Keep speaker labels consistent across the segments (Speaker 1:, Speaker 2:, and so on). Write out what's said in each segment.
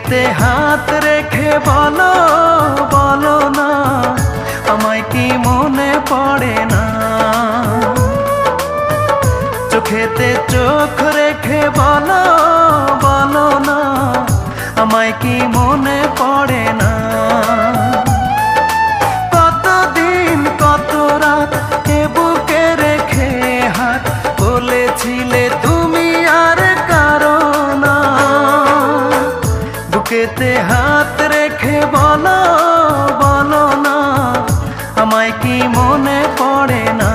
Speaker 1: বুকেতে হাত রেখে বলো বলো না, আমায় কি মনে পড়ে না? চোখেতে চোখ রেখে বলো বলো না, আমায় কি মনে পড়ে না? কতদিন কত রাত এ বুকে রেখে হাত বলেছিলে তুমি আর কারো না। বুকেতে হাত রেখে বলো বলো না, আমায় কি মনে পড়ে না?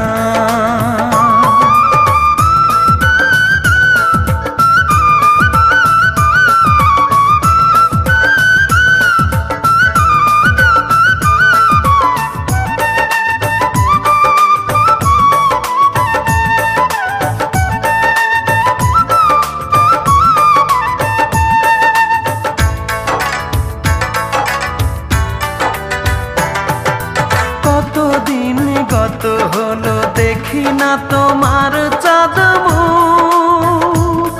Speaker 1: কতদিন গত হলো দেখি না তোমার চাঁদ মুখ,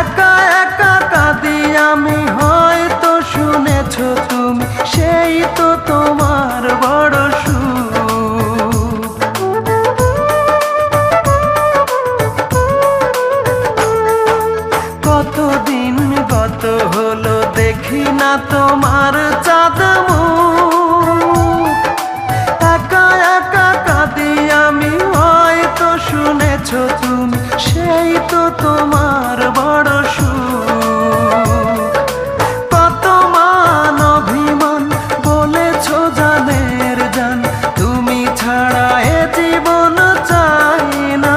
Speaker 1: একা একা কাঁদি আমি, হয়তো শুনেছো তুমি, সেই তো তোমার বড় সুখ। কতদিন গত হলো দেখি না তোমার চাঁদ মুখ, একা একা কাঁদি আমি, হয়তো শুনেছো তুমি, সেই তো তোমার বড় সুখ। কত মান অভিমান বলেছো জানের জান, তুমি ছাড়া এ জীবন চাই না।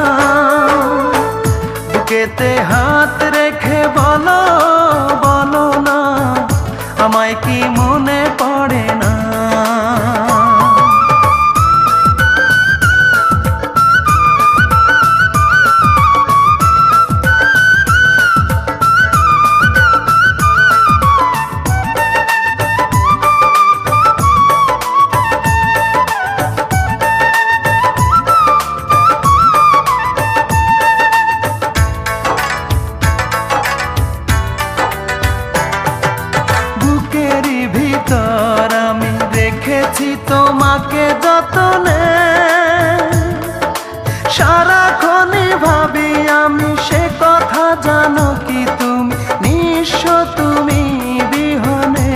Speaker 1: বুকেতে হাত রেখে বলো বলো না, আমায় কি মনে পড়ে না? বুকেরই ভিতর আমি রেখেছি তোমাকে যতনে, সারাক্ষণই ভাবি আমি সে কথা, জানো কি তুমি নিঃস্ব তুমি বিহনে।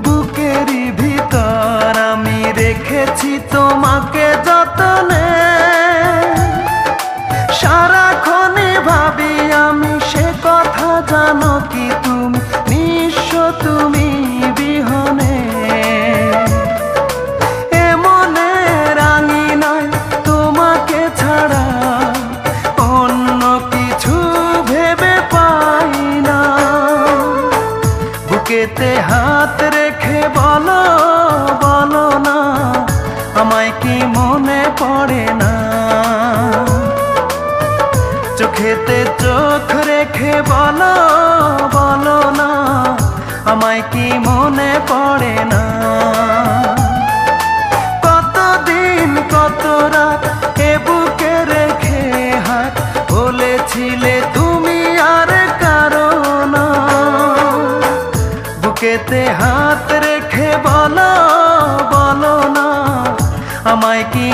Speaker 1: বুকেরই ভিতর আমি রেখেছি তোমাকে যতনে, সারাক্ষণই ভাবি আমি সে কথা, জানো কি তুমি নিঃস্ব তুমি বিহনে। এ মনে রাঙি নাই তোমাকে ছাড়া, অন্য কিছু ভেবে পাই না। বুকেতে হাত রেখে বলো বলো না, আমায় কি মনে পড়ে না? চোখেতে চোখ রেখে বলো বলো না, আমায় কি মনে পড়ে না? কতদিন কত রাত এ বুকে রেখে হাত বলেছিলে তুমি আর কারো না। বুকেতে হাত রেখে বলো বলো না, আমায় কি